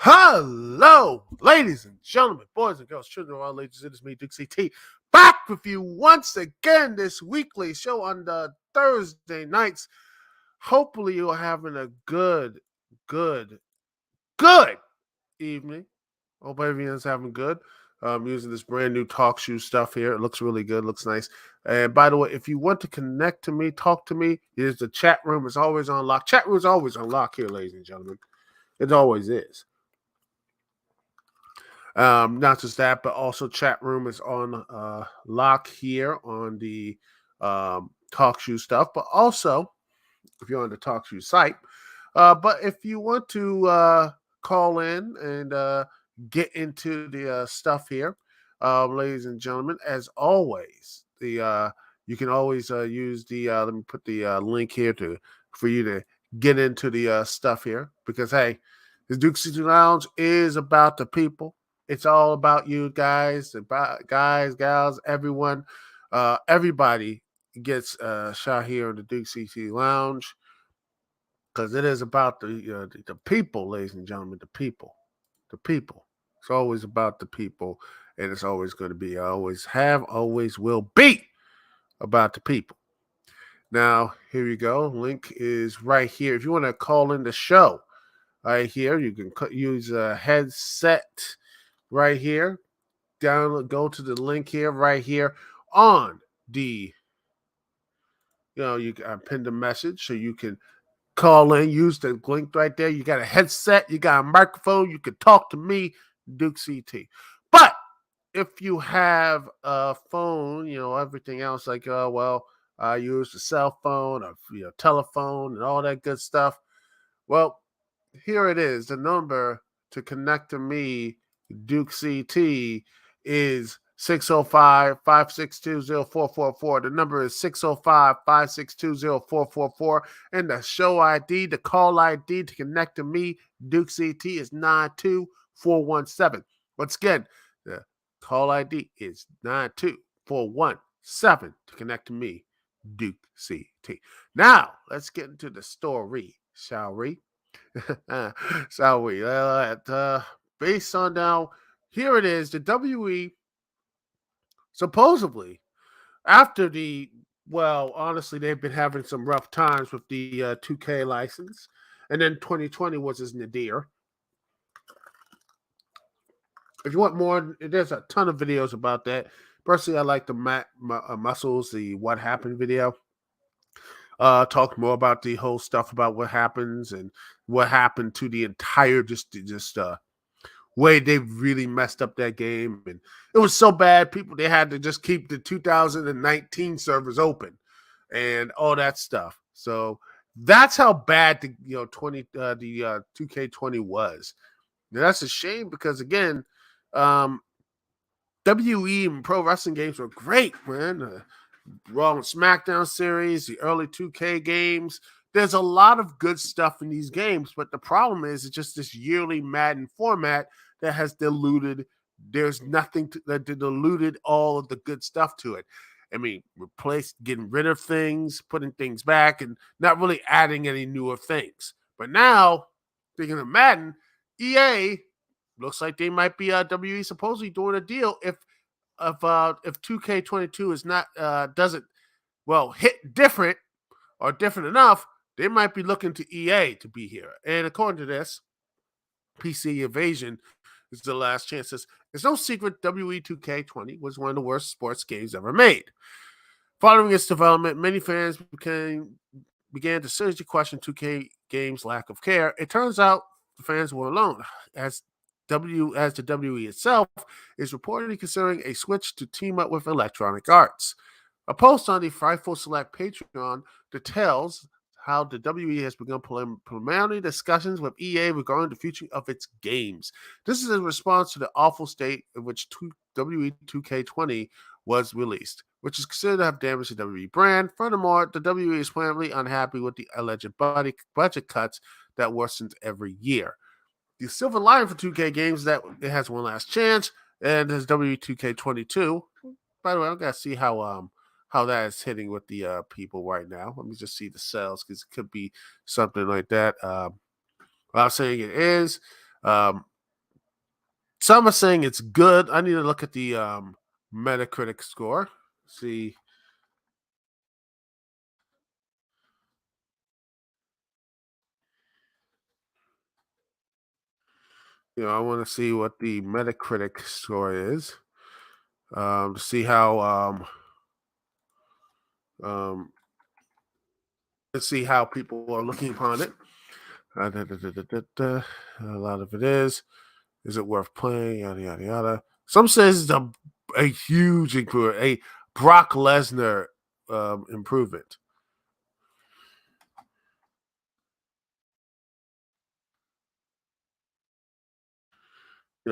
Hello, ladies and gentlemen, boys and girls, children of all ages. It is me, Dukect, back with you once again this weekly show on the Thursday nights. Hopefully, you're having a good evening. Hope everyone's having good. I'm using this brand new talk shoe stuff here. It looks really good. Looks nice. And by the way, if you want to connect to me, talk to me, here's the chat room. It's always on lock. Chat room is always on lock here, ladies and gentlemen. It always is. Not just that, but also chat room is on lock here on the talk shoe stuff. But also, if you're on the talk shoe site, but if you want to call in and get into the stuff here, ladies and gentlemen, as always, the you can always use the let me put the link here for you to get into the stuff here, because hey, the Dukect Lounge is about the people. It's all about you guys, about guys, gals, everyone. Everybody gets a shot here in the Dukect Lounge, because it is about the people, ladies and gentlemen, the people. It's always about the people, and it's always going to be, always will be about the people. Now, here you go. Link is right here. If you want to call in the show, right here, you can use a headset right here. Go to the link here, right here on the, you pinned a message so you can call in, use the link right there. You got a headset, you got a microphone, you can talk to me, Dukect. But if you have a phone, everything else, like, I use the cell phone or telephone and all that good stuff. Well, here it is. The number to connect to me, Dukect, is 605-562-0444. The number is 605-562-0444. And the show ID, the call ID to connect to me, Dukect, is 92417. Once again, the call ID is 92417 to connect to me, Dukect. Now, let's get into the story, shall we? Shall we? Based on now, here it is. The WWE supposedly, honestly, they've been having some rough times with the 2K license, And then 2020 was his nadir. If you want more, there's a ton of videos about that. Personally, I like the muscles, the what happened video. Talked more about the whole stuff about what happens and what happened to the entire just way they really messed up that game, and it was so bad. People they had to just keep the 2019 servers open and all that stuff. So that's how bad the 2K20 was. Now, that's a shame because again, um, WE and pro wrestling games were great, man. Raw and SmackDown series, the early 2K games. There's a lot of good stuff in these games, but the problem is it's just this yearly Madden format that has diluted. There's nothing that diluted all of the good stuff to it. I mean, getting rid of things, putting things back, and not really adding any newer things. But now, speaking of Madden, EA looks like they might be WE supposedly doing a deal if 2K22 is not doesn't hit different or different enough, they might be looking to EA to be here. And according to this, PC Evasion is the last chance. It's no secret WE2K20 was one of the worst sports games ever made. Following its development, many fans began to seriously question 2K games' lack of care. It turns out the fans were alone, as the WE itself is reportedly considering a switch to team up with Electronic Arts. A post on the Frightful Select Patreon details how the WE has begun preliminary discussions with EA regarding the future of its games. This is in response to the awful state in which WE 2K20 was released, which is considered to have damaged the WE brand. Furthermore, the WE is plainly unhappy with the alleged budget cuts that worsens every year. The silver lining for 2K games is that it has one last chance, and there's W2K22. By the way, I gotta see how that is hitting with the people right now. Let me just see the sales because it could be something like that. What I'm saying it is. Some are saying it's good. I need to look at the Metacritic score. See. I want to see what the Metacritic score is. To see how um, let's see how people are looking upon it. A lot of it is. Is it worth playing? Yada yada yada. Some says it's a huge improvement, a Brock Lesnar improvement.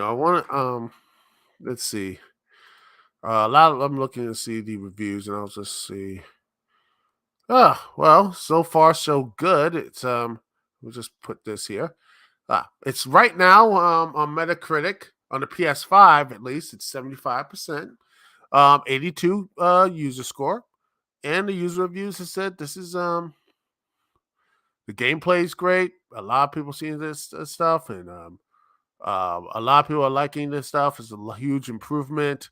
I want to let's see. A lot of I'm looking to see the reviews, and I'll just see. Well, so far so good. It's we'll just put this here. It's right now on Metacritic on the PS5 at least. It's 75%, 82 user score, and the user reviews have said this is the gameplay is great. A lot of people seeing this stuff, and a lot of people are liking this stuff. It's a huge improvement.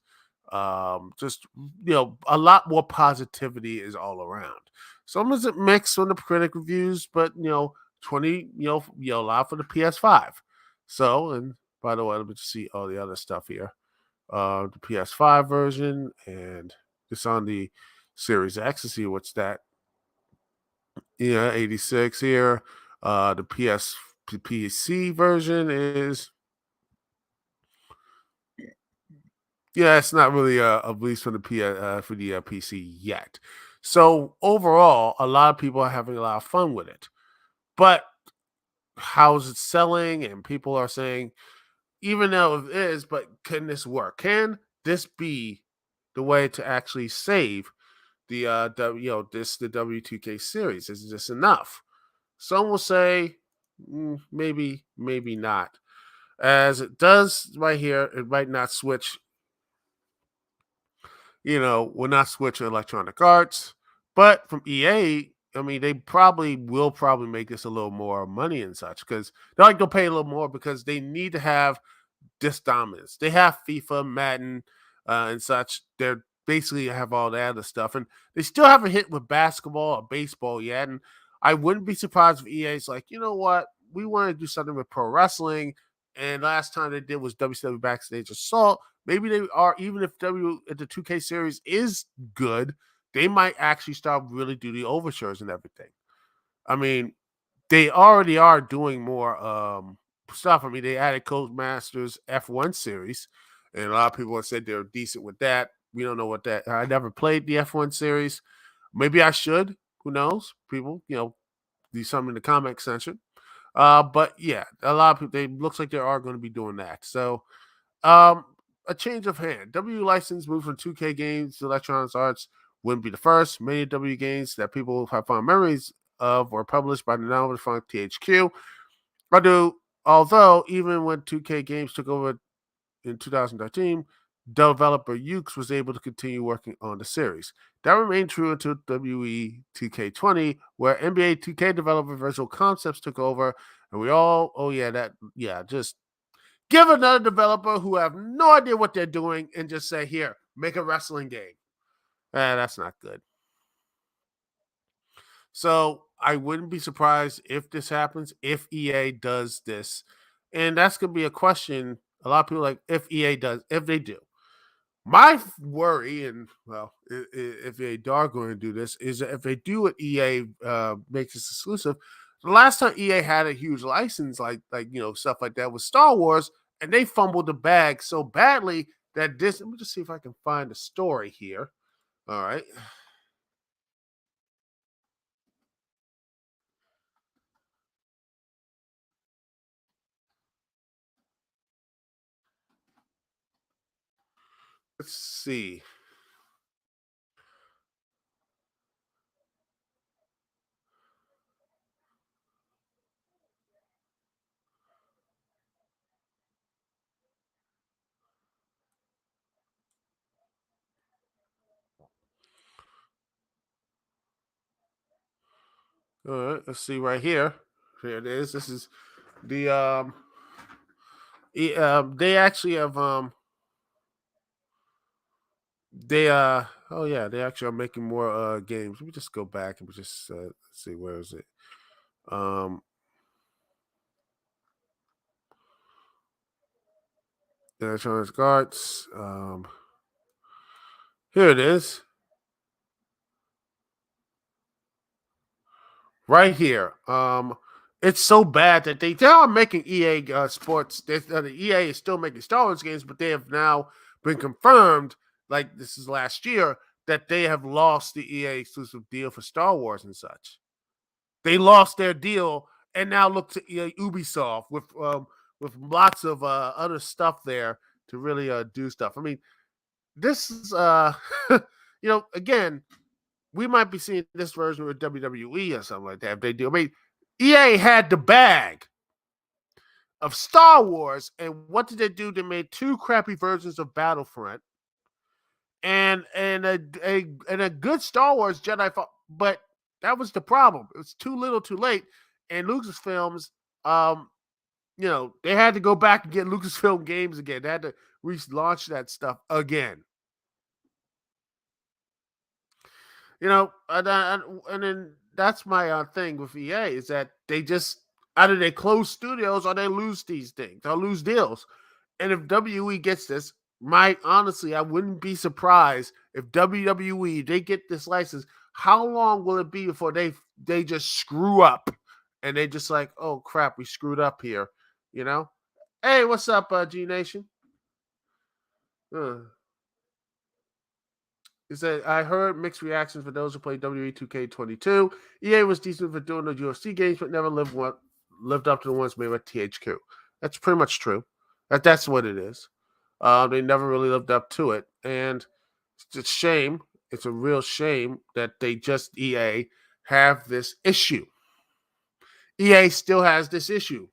Just a lot more positivity is all around. Some is it mixed on the critic reviews, but 20 a lot for the PS5. So, and by the way, let me just see all the other stuff here. The PS5 version and just on the Series X to see what's that. Yeah, 86 here. The PC version is it's not really a release for the PC yet. So overall, a lot of people are having a lot of fun with it. But how's it selling? And people are saying, even though it is, but can this work? Can this be the way to actually save the the W2K series? Is this enough? Some will say maybe, maybe not. As it does right here, it might not switch. Will not switch to Electronic Arts, but from EA, I mean, they will probably make this a little more money and such because they'll pay a little more because they need to have this dominance. They have FIFA, Madden, and such. They're basically have all that other stuff, and they still haven't hit with basketball or baseball yet. And I wouldn't be surprised if EA's like, you know what, we want to do something with pro wrestling. And last time they did was WCW Backstage Assault. Maybe they are, even if the 2K series is good, they might actually start really do the overtures and everything. I mean, they already are doing more stuff. I mean, they added Codemasters F1 series, and a lot of people have said they're decent with that. We don't know what that. I never played the F1 series. Maybe I should. Who knows? People, do something in the comment section. But yeah, a lot of people. They looks like they are going to be doing that. So, um, a change of hand. W license moved from 2K games to Electronic Arts wouldn't be the first. Many W games that people have fond memories of were published by the now defunct THQ. Although even when 2K Games took over in 2013, developer Ukes was able to continue working on the series. That remained true until WE 2K20, where NBA 2K developer Visual Concepts took over, and just give another developer who have no idea what they're doing and just say, here, make a wrestling game. That's not good. So I wouldn't be surprised if this happens, if EA does this. And that's going to be a question. A lot of people like, if they do. My worry, and well, if they are going to do this, is that if they do what EA makes this exclusive, the last time EA had a huge license, stuff like that, was Star Wars, and they fumbled the bag so badly that this. Let me just see if I can find the story here. All right. Let's see. All right, let's see right here. Here it is. This is the they actually have they actually are making more games. Let me just go back and just see, where is it? Um Electronic Arts. Here it is. Right here. It's so bad that they are making EA Sports. The EA is still making Star Wars games, but they have now been confirmed, like this is last year, that they have lost the EA exclusive deal for Star Wars and such. They lost their deal and now look to EA Ubisoft with lots of other stuff there to really do stuff. I mean, this is again, we might be seeing this version with WWE or something like that if they do. I mean, EA had the bag of Star Wars, and what did they do? They made two crappy versions of Battlefront and a good Star Wars Jedi Fall, but that was the problem. It was too little, too late. And Lucasfilms, they had to go back and get Lucasfilm games again. They had to relaunch that stuff again. And then that's my thing with EA is that they just either they close studios or they lose these things or lose deals. And if WE gets this, honestly, I wouldn't be surprised if WWE they get this license. How long will it be before they just screw up and they just like, oh crap, we screwed up here, you know? Hey, what's up, G Nation? He said, I heard mixed reactions for those who played WWE 2K22. EA was decent for doing the UFC games, but never lived up to the ones made by THQ. That's pretty much true. That's what it is. They never really lived up to it. And it's a shame. It's a real shame that they just, EA, have this issue. EA still has this issue.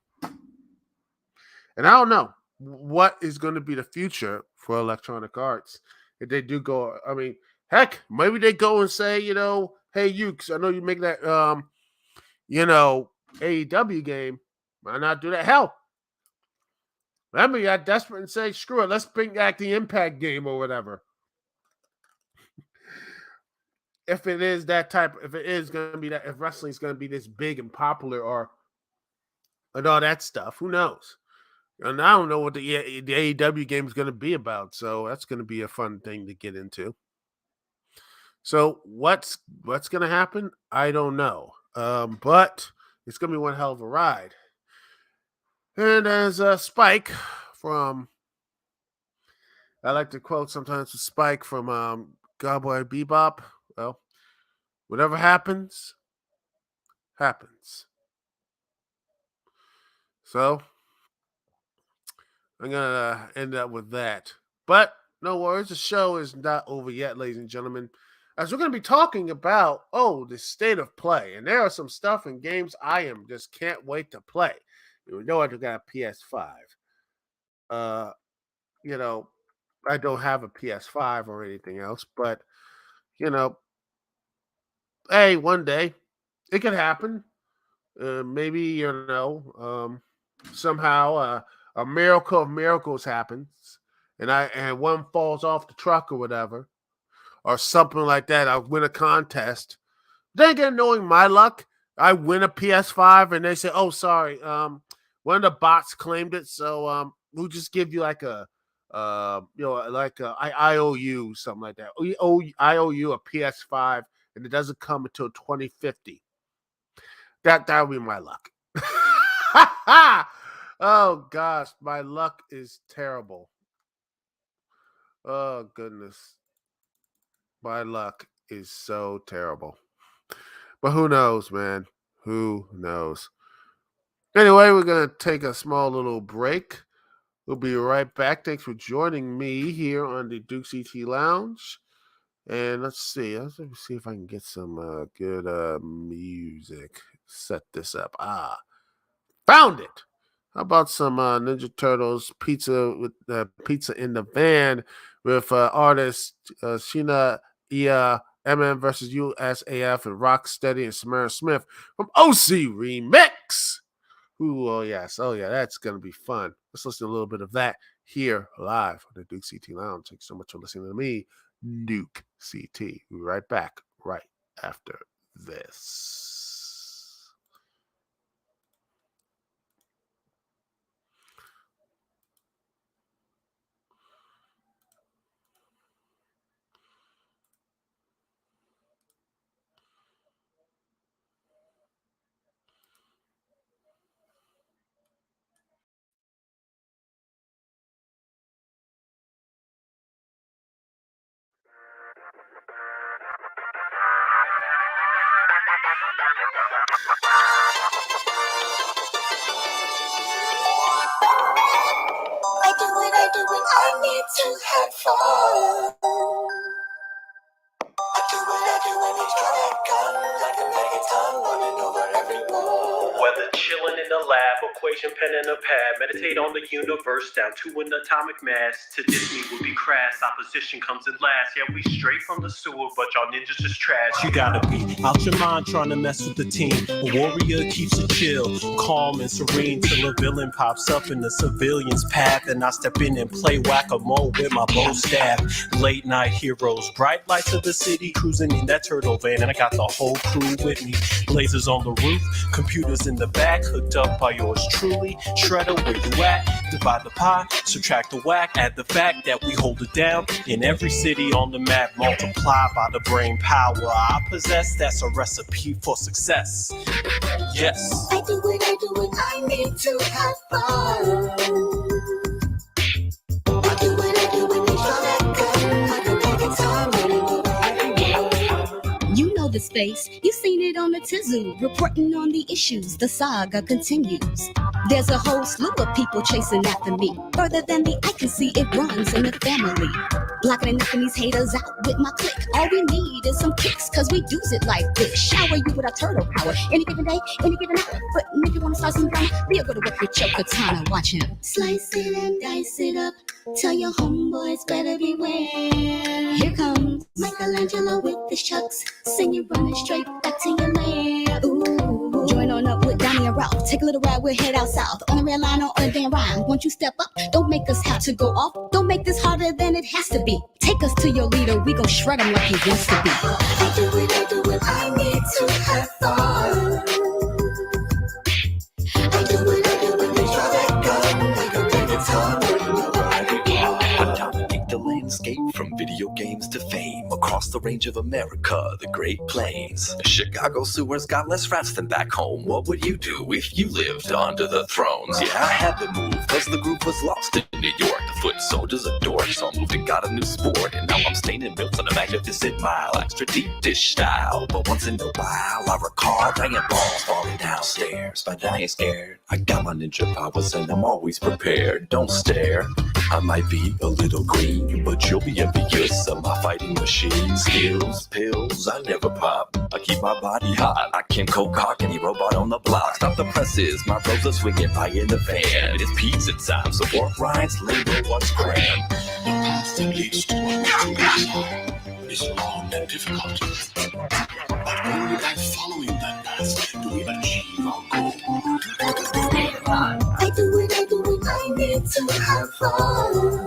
And I don't know what is going to be the future for Electronic Arts if they do go. I mean, heck, maybe they go and say, hey, Ukes, I know you make that, AEW game. Why not do that? Hell, let me get desperate and say, screw it, let's bring back the Impact game or whatever. if it is that type, if it is going to be that, if wrestling is going to be this big and popular, or and all that stuff, who knows? And I don't know what the AEW game is going to be about, so that's going to be a fun thing to get into. So what's going to happen? I don't know, but it's going to be one hell of a ride. And as Spike from, I like to quote sometimes Spike from Cowboy Bebop. Well, whatever happens, happens. So I'm gonna end up with that. But no worries, the show is not over yet, ladies and gentlemen. As we're gonna be talking about the state of play, and there are some stuff in games I am just can't wait to play. You know, I got a PS5. You know, I don't have a PS5 or anything else, but you know, hey, one day it could happen. Maybe somehow a miracle of miracles happens, and one falls off the truck or whatever, or something like that. I win a contest. Then again, knowing my luck, I win a PS5, and they say, "Oh, sorry, one of the bots claimed it, so we'll just give you like I owe you something like that. I owe you a PS5, and it doesn't come until 2050. That would be my luck." Oh gosh, my luck is terrible. Oh goodness, my luck is so terrible. But who knows, man? Who knows? Anyway, we're gonna take a small little break. We'll be right back. Thanks for joining me here on the Dukect Lounge. And let's see if I can get some good music. Set this up. Found it. How about some Ninja Turtles pizza with pizza in the van with artists Sheena Ia, MM versus USAF, and Rocksteady and Samara Smith from OC Remix. Ooh, oh yes, that's gonna be fun. Let's listen to a little bit of that here live on the Dukect Lounge. Thanks so much for listening to me, Duke CT. We'll be right back right after this. I do it, I need to have fun. I do it, it's got gun. Like a reggaeton running over everyone. Whether chilling in the lab, equation pen and a pad, meditate on the universe down to an atomic mass. To diss me would be crass, opposition comes in last. Yeah, we straight from the sewer, but y'all ninjas just trash. You gotta be out your mind trying to mess with the team. A warrior keeps it chill, calm and serene, till a villain pops up in the civilian's path, and I step in and play whack-a-mole with my bow staff. Late night heroes, bright lights of the city, cruising in that turtle van, and I got the whole crew with me. Blazers on the roof, computers in the back, hooked up by yours truly. Shredder, where you at? Divide the pie, subtract the whack, add the fact that we hold it down in every city on the map. Multiply by the brain power I possess. That's a recipe for success. Yes. I do it, I need to have fun. I do it, it's got that gun. Like a reggaeton running over everyone. You know the space, you've seen it on the Tizoo, reporting on the issues, the saga continues. There's a whole slew of people chasing after me, further than the eye can see, it runs in the family. Blocking and knocking these haters out with my click. All we need is some kicks, cause we use it like this. Shower you with our turtle power, any given day, any given hour. But if you wanna start some drama, real good work with your katana, watch him. Slice it and dice it up, tell your homeboys better beware. Here comes Michelangelo with the shucks, sing you running straight back to your lair. Ooh, join on up with Donnie and Ralph. Take a little ride, we'll head out south on the red line or a damn rhyme. Won't you step up? Don't make us have to go off. Don't make this harder than it has to be. Take us to your leader, we gon' shred him like he wants to be. I do it, I need to have fun. I do it, make sure that gun like a big guitar. I dominate the landscape from video games to fame. Across the range of America, the Great Plains. Chicago sewers got less rats than back home. What would you do if you lived under the thrones? Yeah, I had to move, cause the group was lost in New York. The foot soldiers adored, so I moved and got a new sport. And now I'm staining milk on a magnificent mile. Extra deep dish style, but once in a while I recall banging balls falling downstairs. But I ain't scared, I got my ninja powers and I'm always prepared. Don't stare, I might be a little green, but you'll be envious of my fighting machine. Skills, pills, I never pop. I keep my body hot. I can cock any robot on the block. Stop the presses, my bros are swinging by in the van. It's pizza time, so pork rinds, labor what's grand. The path that leads to what we desire is long and difficult. But only by following that path do we achieve our goal. I do it, I need to have fun.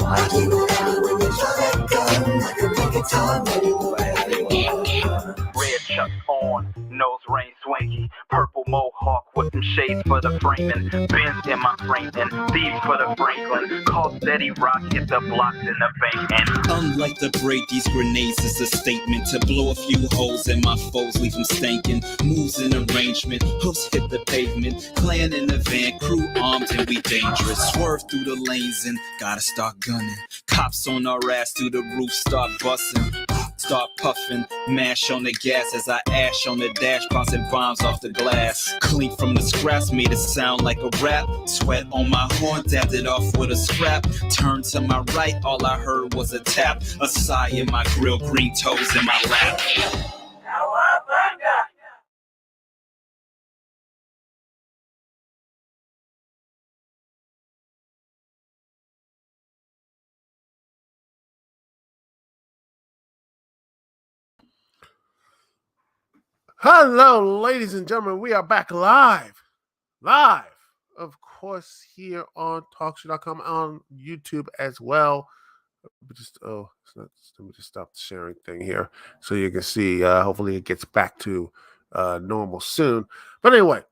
I do it, make sure that gun like a big guitar. Ready for everyone. Red chucks on, nose ring swingy, purple mohawk with some shades for the framing, Benz in my framing, thieves for the Franklin, call steady rock, hit the blocks in the bank, and Unlike the break, these grenades is a statement to blow a few holes in my foes, leave them stankin'. Moves in arrangement, hoofs hit the pavement, clan in the van, crew armed and we dangerous. Swerve through the lanes and gotta start gunning. Cops on our ass through the roof, start busting. Start puffing, mash on the gas as I ash on the dash, bouncing bombs off the glass. Clean from the scraps, made it sound like a rap. Sweat on my horn, dabbed it off with a scrap. Turned to my right, all I heard was a tap. A sigh in my grill, green toes in my lap. Hello, ladies and gentlemen. We are back live, of course, here on TalkShoe.com, on YouTube as well. Let me just stop the sharing thing here so you can see. Hopefully, it gets back to normal soon. But anyway,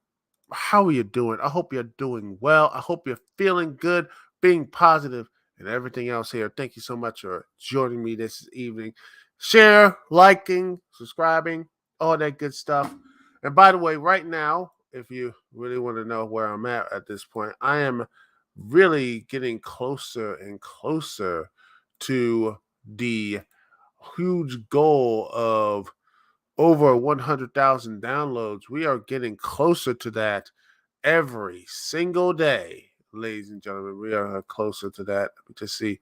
how are you doing? I hope you're doing well. I hope you're feeling good, being positive, and everything else here. Thank you so much for joining me this evening. Share, liking, subscribing, all that good stuff. And by the way, right now, if you really want to know where I'm at this point, I am really getting closer and closer to the huge goal of over 100,000 downloads. We are getting closer to that every single day, ladies and gentlemen. We are closer to that. Let me just see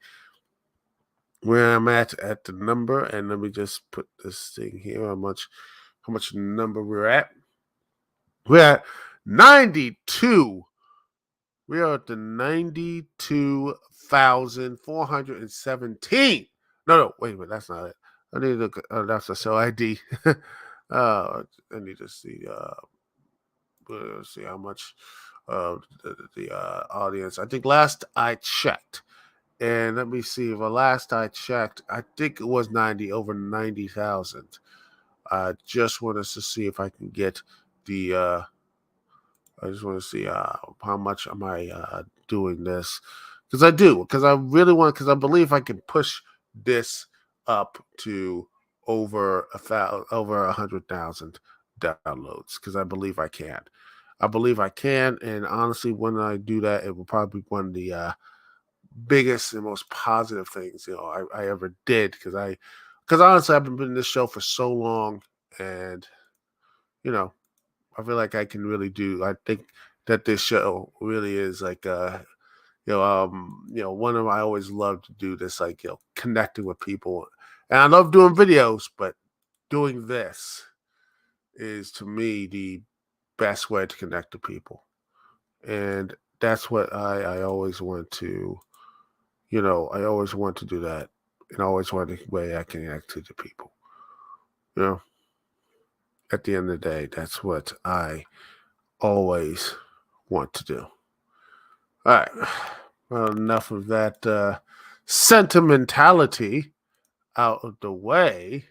where I'm at the number, and let me just put this thing here. How much number we're at? We're at 92. We are at the 92,417. No, wait a minute. That's not it. I need to look. That's a show ID. I need to see. Let's see how much the audience. I think last I checked, and let me see. If last I checked, I think it was over 90,000. I just want us to see if I can get the. I just want to see how much am I doing this, because I really want, because I believe I can push this up to over 100,000 downloads, because I believe I can. And honestly, when I do that, it will probably be one of the biggest and most positive things I ever did, because honestly, I've been doing this show for so long, and I feel like I can really do. I think that this show really is like one of I always love to do this, like connecting with people, and I love doing videos, but doing this is, to me, the best way to connect to people, and that's what I always want to. I always want to do that, and I always want the way I connect to the people. At the end of the day, that's what I always want to do. All right. Well, enough of that sentimentality out of the way,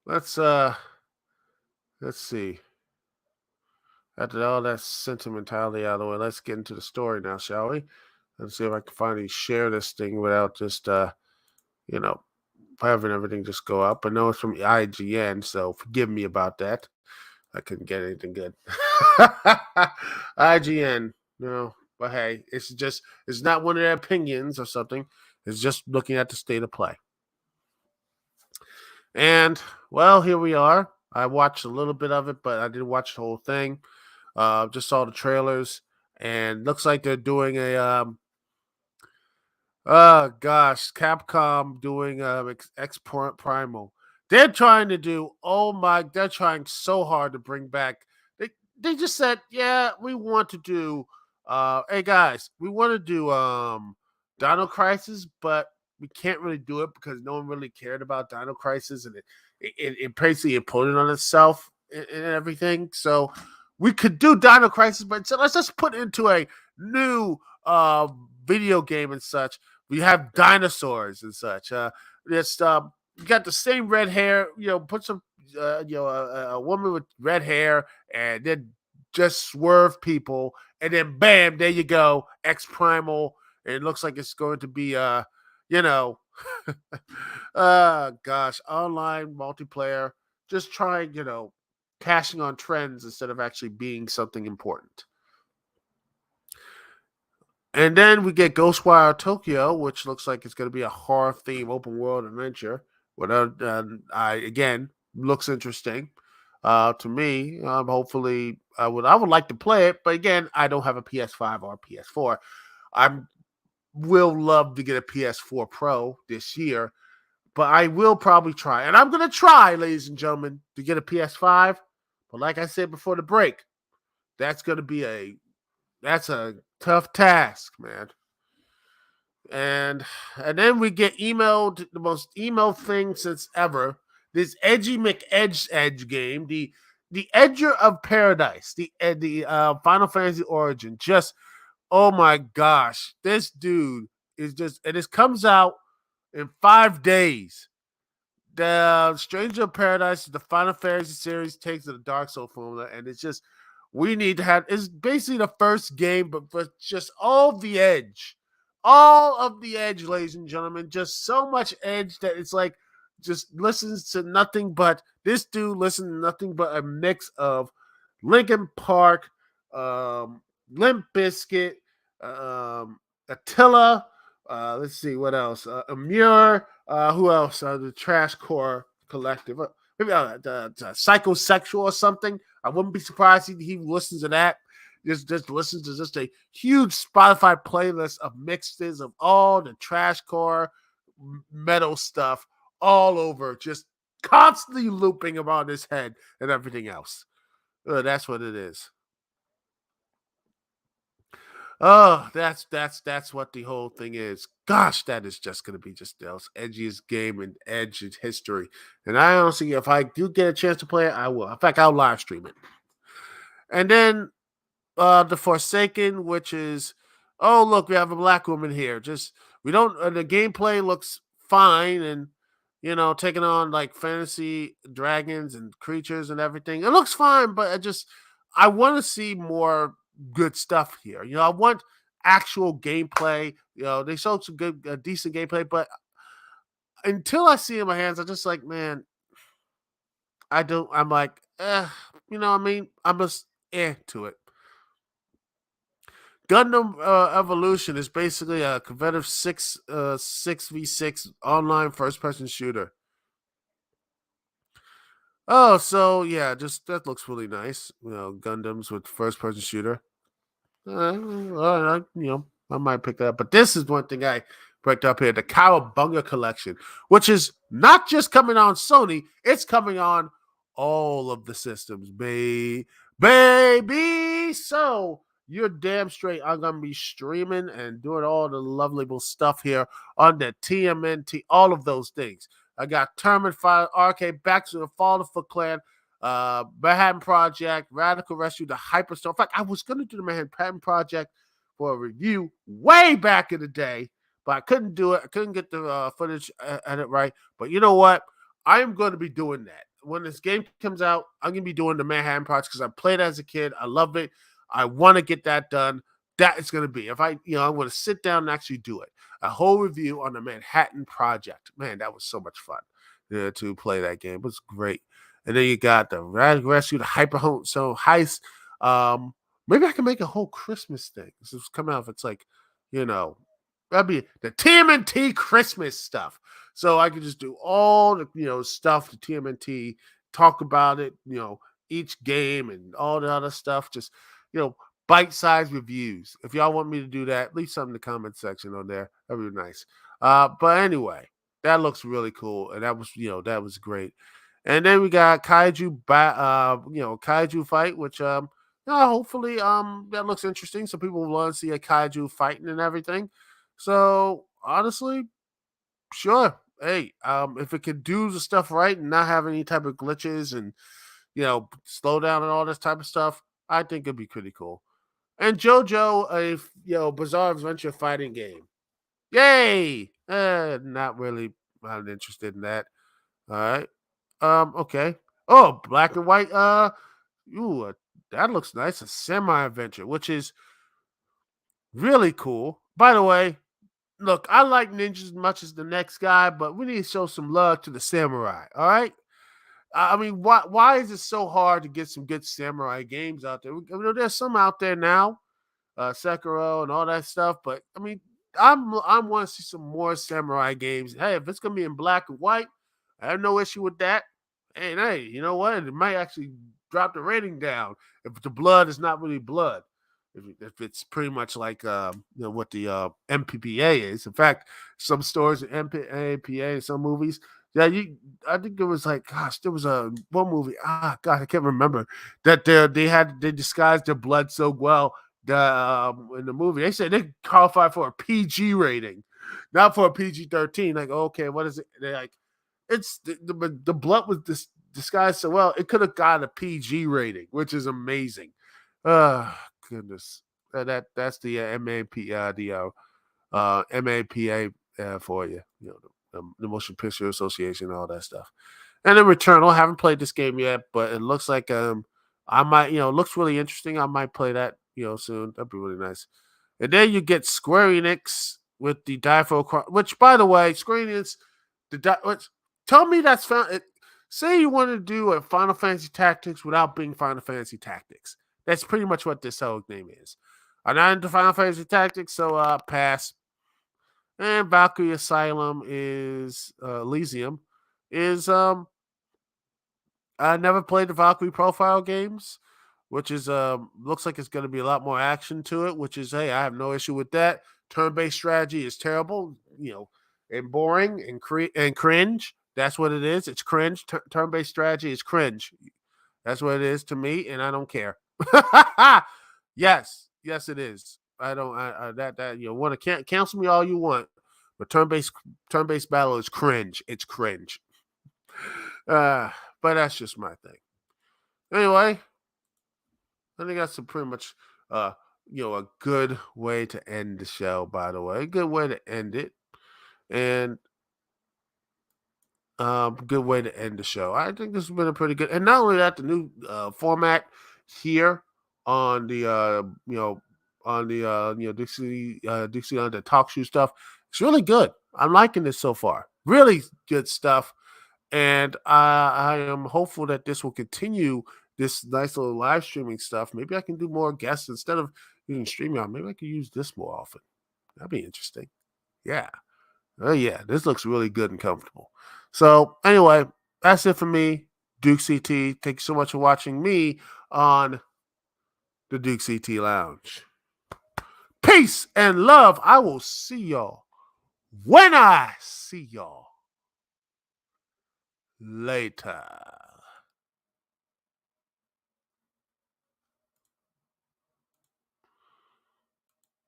let's see. After all that sentimentality out of the way, let's get into the story now, shall we? Let's see if I can finally share this thing without just you know, having everything just go up. I know it's from IGN, so forgive me about that. I couldn't get anything good. IGN, no, but hey, it's not one of their opinions or something. It's just looking at the state of play. And well, here we are. I watched a little bit of it, but I didn't watch the whole thing. Just saw the trailers, and looks like they're doing a oh gosh, Capcom doing X Primal. They're trying to do. Oh my, they're trying so hard to bring back. They just said, yeah, we want to do. Hey guys, we want to do Dino Crisis, but we can't really do it because no one really cared about Dino Crisis, and it basically imploded on itself and everything. So we could do Dino Crisis, but so let's just put it into a new video game and such. We have dinosaurs and such. It's you got the same red hair. Put some a woman with red hair, and then just swerve people, and then bam, there you go, X Primal. And it looks like it's going to be gosh, online multiplayer. Just trying, cashing on trends instead of actually being something important. And then we get Ghostwire Tokyo, which looks like it's going to be a horror theme open world adventure. Again, looks interesting to me. Hopefully, I would like to play it, but again, I don't have a PS5 or a PS4. I will love to get a PS4 Pro this year, but I will probably try, and I'm going to try, ladies and gentlemen, to get a PS5. But like I said before the break, that's going to be a tough task, man. And then we get emailed the most emailed thing since ever. This Edgy McEdge game, the Edger of Paradise, the Final Fantasy Origin. Just oh my gosh, this dude is just, and it comes out in 5 days. The Stranger of Paradise, the Final Fantasy series takes the Dark Soul formula, and it's just we need to have. It's basically the first game, but just all of the edge, ladies and gentlemen. Just so much edge that it's like just listens to nothing but this dude. Listens to nothing but a mix of Linkin Park, Limp Bizkit, Attila. Let's see what else. Amur. Who else? The Trashcore Collective. Maybe the Psychosexual or something. I wouldn't be surprised he listens to that. Just listens to just a huge Spotify playlist of mixes of all the Trashcore metal stuff all over, just constantly looping around his head and everything else. That's what it is. Oh, that's what the whole thing is. Gosh, that is just going to be just the most edgiest game in Edge history. And I honestly, if I do get a chance to play it, I will. In fact, I'll live stream it. And then the Forsaken, which is, oh look, we have a black woman here. Just we don't. The gameplay looks fine, and taking on like fantasy dragons and creatures and everything. It looks fine, but I want to see more good stuff here. I want actual gameplay. They showed some good, decent gameplay, but until I see it in my hands, I'm just like, man, I'm like, what I mean? I'm just to it. Gundam Evolution is basically a competitive 6v6 online first-person shooter. Oh, so yeah, just that looks really nice. Gundams with first-person shooter. I might pick that up. But this is one thing I picked up here: the Cowabunga collection, which is not just coming on Sony; it's coming on all of the systems, baby. So you're damn straight. I'm gonna be streaming and doing all the lovely stuff here on the TMNT, all of those things. I got Tournament Fire, Arcade, Back to the Fall of the Foot Clan, Manhattan Project, Radical Rescue, the Hyperstorm. In fact, I was going to do the Manhattan Project for a review way back in the day, but I couldn't do it. I couldn't get the footage edit right. But you know what? I am going to be doing that. When this game comes out, I'm going to be doing the Manhattan Project because I played as a kid. I love it. I want to get that done. That is going to be, if I, I'm going to sit down and actually do it. A whole review on the Manhattan Project. Man, that was so much fun to play that game. It was great. And then you got the Rescue, the Hyper Home so Heist. Maybe I can make a whole Christmas thing. This is coming out. If it's like, that'd be the TMNT Christmas stuff. So I could just do all the stuff, the TMNT, talk about it, each game and all the other stuff. Just bite-sized reviews. If y'all want me to do that, leave something in the comment section on there. That'd be nice. But anyway, that looks really cool, and that was great. And then we got Kaiju Kaiju fight, which hopefully that looks interesting. So people will want to see a Kaiju fighting and everything. So honestly, sure. Hey, if it could do the stuff right and not have any type of glitches and slow down and all this type of stuff, I think it'd be pretty cool. And JoJo, a Bizarre Adventure fighting game. Yay! Not really. Not interested in that. All right. Okay. Oh, black and white. That looks nice. A semi adventure, which is really cool. By the way, look, I like ninjas as much as the next guy, but we need to show some love to the samurai. All right. I mean, why is it so hard to get some good samurai games out there? There's some out there now, Sekiro and all that stuff. But I mean, I want to see some more samurai games. Hey, if it's gonna be in black and white, I have no issue with that. And hey, you know what? It might actually drop the rating down if the blood is not really blood. If it's pretty much like what the MPPA is. In fact, some stores in MPPA and some movies. Yeah, I think it was like, gosh, there was one movie. God, I can't remember that they disguised their blood so well. In the movie, they said they qualified for a PG rating, not for a PG-13. Like, okay, what is it? They're like, it's the blood was disguised so well, it could have got a PG rating, which is amazing. Goodness, that's the MAPA for you. The Motion Picture Association, all that stuff. And then Returnal, I haven't played this game yet, but it looks like I might, it looks really interesting. I might play that, soon. That'd be really nice. And then you get Square Enix with the Difo, which, by the way, Square Enix, tell me that's found. Say you want to do a Final Fantasy Tactics without being Final Fantasy Tactics. That's pretty much what this whole name is. I'm not into Final Fantasy Tactics, so pass. And Valkyrie Asylum is Elysium is I never played the Valkyrie Profile games, which is looks like it's going to be a lot more action to it, which is, hey, I have no issue with that. Turn-based strategy is terrible, and boring and cringe. That's what it is. It's cringe. Turn-based strategy is cringe. That's what it is to me, and I don't care. Yes, it is. I don't. Want to cancel me all you want, but turn-based battle is cringe. It's cringe. But that's just my thing. Anyway, I think that's pretty much a good way to end the show. By the way, a good way to end it, and good way to end the show. I think this has been a pretty good, and not only that, the new format here on the Dixie on the talk show stuff. It's really good. I'm liking this so far. Really good stuff, and I am hopeful that this will continue. This nice little live streaming stuff. Maybe I can do more guests instead of using StreamYard. Maybe I can use this more often. That'd be interesting. Yeah. Oh yeah, this looks really good and comfortable. So anyway, that's it for me, Duke CT. Thank you so much for watching me on the Duke CT Lounge. Peace and love. I will see y'all when I see y'all later.